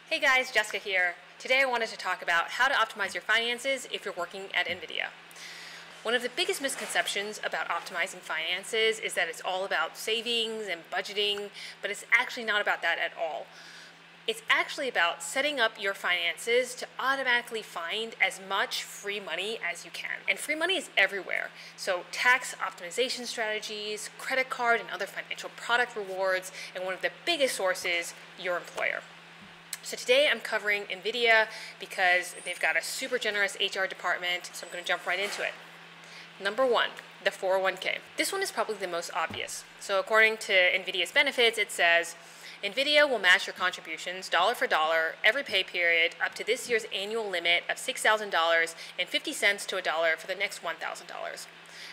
Hey guys, Jessica here. Today I wanted to talk about how to optimize your finances if you're working at Nvidia. One of the biggest misconceptions about optimizing finances is that it's all about savings and budgeting, but it's actually not about that at all. It's actually about setting up your finances to automatically find as much free money as you can. And free money is everywhere. So tax optimization strategies, credit card and other financial product rewards, and one of the biggest sources, your employer. So today I'm covering Nvidia because they've got a super generous HR department, so I'm going to jump right into it. Number one, the 401k. This one is probably the most obvious. So according to Nvidia's benefits, it says, Nvidia will match your contributions dollar for dollar every pay period up to this year's annual limit of $6,000.50 to $1 for the next $1,000.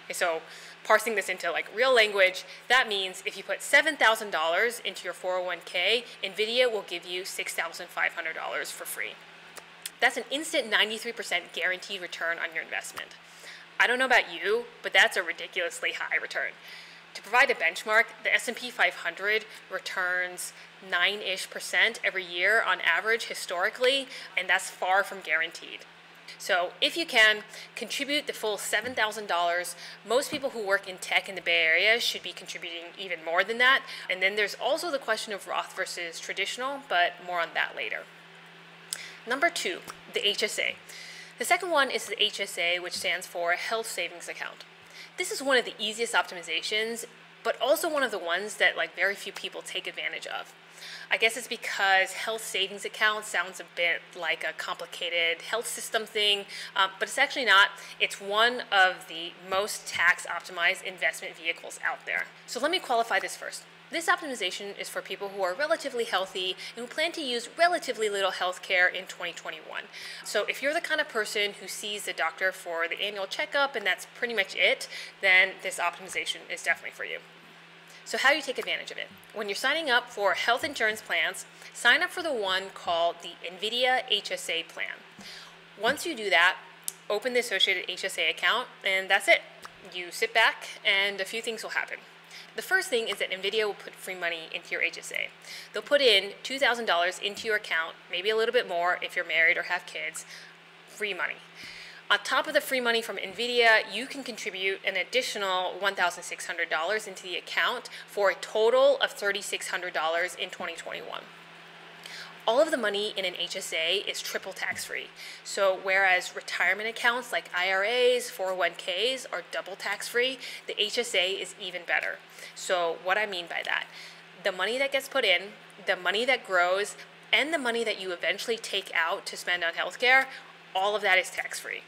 Okay, so parsing this into like real language, that means if you put $7,000 into your 401k, Nvidia will give you $6,500 for free. That's an instant 93% guaranteed return on your investment. I don't know about you, but that's a ridiculously high return. To provide a benchmark, the S&P 500 returns 9-ish% every year on average historically, and that's far from guaranteed. So if you can, contribute the full $7,000. Most people who work in tech in the Bay Area should be contributing even more than that. And then there's also the question of Roth versus traditional, but more on that later. Number two, the HSA. The second one is the HSA, which stands for Health Savings Account. This is one of the easiest optimizations, but also one of the ones that very few people take advantage of. I guess it's because health savings account sounds a bit like a complicated health system thing, but it's actually not. It's one of the most tax optimized investment vehicles out there. So let me qualify this first. This optimization is for people who are relatively healthy and who plan to use relatively little health care in 2021. So if you're the kind of person who sees the doctor for the annual checkup and that's pretty much it, then this optimization is definitely for you. So how do you take advantage of it? When you're signing up for health insurance plans, sign up for the one called the Nvidia HSA plan. Once you do that, open the associated HSA account, and that's it. You sit back, and a few things will happen. The first thing is that Nvidia will put free money into your HSA. They'll put in $2,000 into your account, maybe a little bit more if you're married or have kids, free money. On top of the free money from Nvidia, you can contribute an additional $1,600 into the account for a total of $3,600 in 2021. All of the money in an HSA is triple tax-free. So whereas retirement accounts like IRAs, 401ks are double tax-free, the HSA is even better. So what I mean by that, the money that gets put in, the money that grows, and the money that you eventually take out to spend on healthcare, all of that is tax-free.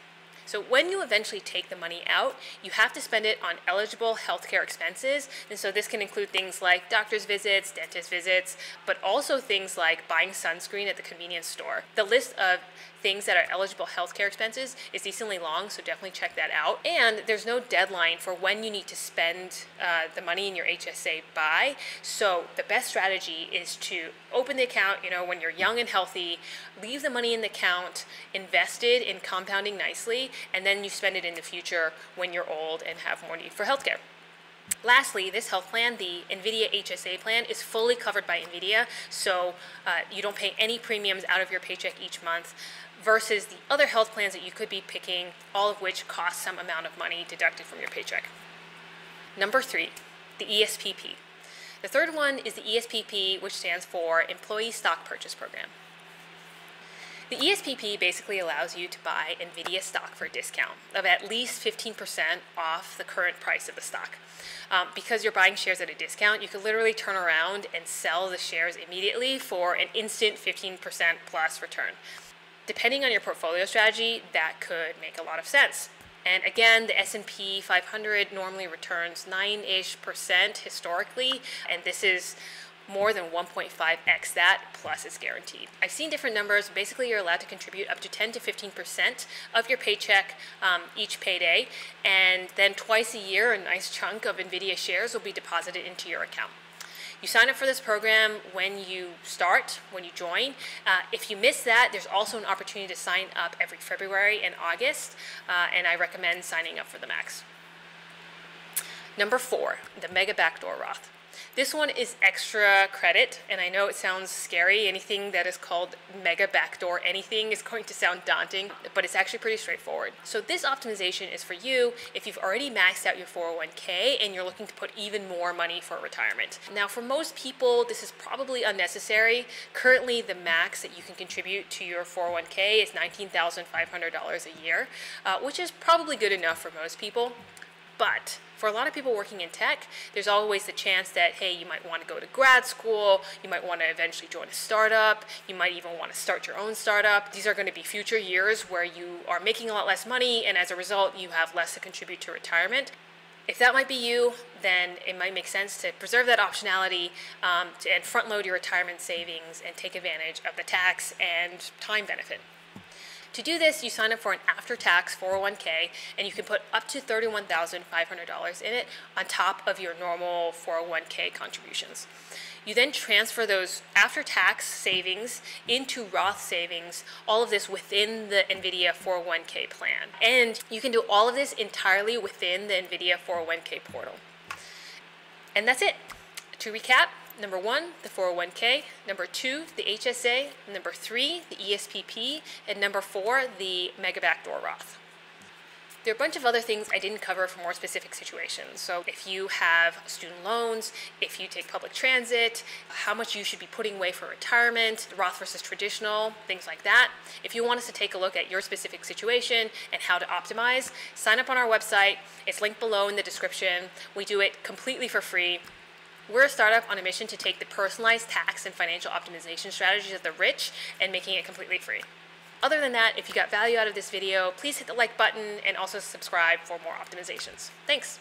So when you eventually take the money out, you have to spend it on eligible healthcare expenses. And so this can include things like doctor's visits, dentist visits, but also things like buying sunscreen at the convenience store. The list of things that are eligible healthcare expenses is decently long, so definitely check that out. And there's no deadline for when you need to spend the money in your HSA by. So the best strategy is to open the account, when you're young and healthy, leave the money in the account, invested in compounding nicely, and then you spend it in the future when you're old and have more need for healthcare. Lastly, this health plan, the Nvidia HSA plan, is fully covered by Nvidia, so you don't pay any premiums out of your paycheck each month versus the other health plans that you could be picking, all of which cost some amount of money deducted from your paycheck. Number three, the ESPP. The third one is the ESPP, which stands for Employee Stock Purchase Program. The ESPP basically allows you to buy Nvidia stock for a discount of at least 15% off the current price of the stock. Because you're buying shares at a discount, you can literally turn around and sell the shares immediately for an instant 15% plus return. Depending on your portfolio strategy, that could make a lot of sense. And again, the S&P 500 normally returns 9-ish% historically, and this is more than 1.5x that, plus it's guaranteed. I've seen different numbers. Basically, you're allowed to contribute up to 10 to 15% of your paycheck each payday, and then twice a year, a nice chunk of Nvidia shares will be deposited into your account. You sign up for this program when you join. If you miss that, there's also an opportunity to sign up every February and August, and I recommend signing up for the max. Number four, the Mega Backdoor Roth. This one is extra credit, and I know it sounds scary. Anything that is called mega backdoor anything is going to sound daunting, but it's actually pretty straightforward. So this optimization is for you if you've already maxed out your 401k and you're looking to put even more money for retirement. Now, for most people, this is probably unnecessary. Currently, the max that you can contribute to your 401k is $19,500 a year, which is probably good enough for most people. But for a lot of people working in tech, there's always the chance that, hey, you might want to go to grad school, you might want to eventually join a startup, you might even want to start your own startup. These are going to be future years where you are making a lot less money, and as a result, you have less to contribute to retirement. If that might be you, then it might make sense to preserve that optionality and front load your retirement savings and take advantage of the tax and time benefit. To do this, you sign up for an after-tax 401k, and you can put up to $31,500 in it on top of your normal 401k contributions. You then transfer those after-tax savings into Roth savings, all of this within the Nvidia 401k plan. And you can do all of this entirely within the Nvidia 401k portal. And that's it. To recap, number 1, the 401k, number 2, the HSA, number 3, the ESPP, and number 4, the mega backdoor Roth. There are a bunch of other things I didn't cover for more specific situations. So if you have student loans, if you take public transit, how much you should be putting away for retirement, Roth versus traditional, things like that. If you want us to take a look at your specific situation and how to optimize, sign up on our website. It's linked below in the description. We do it completely for free. We're a startup on a mission to take the personalized tax and financial optimization strategies of the rich and making it completely free. Other than that, if you got value out of this video, please hit the like button and also subscribe for more optimizations. Thanks.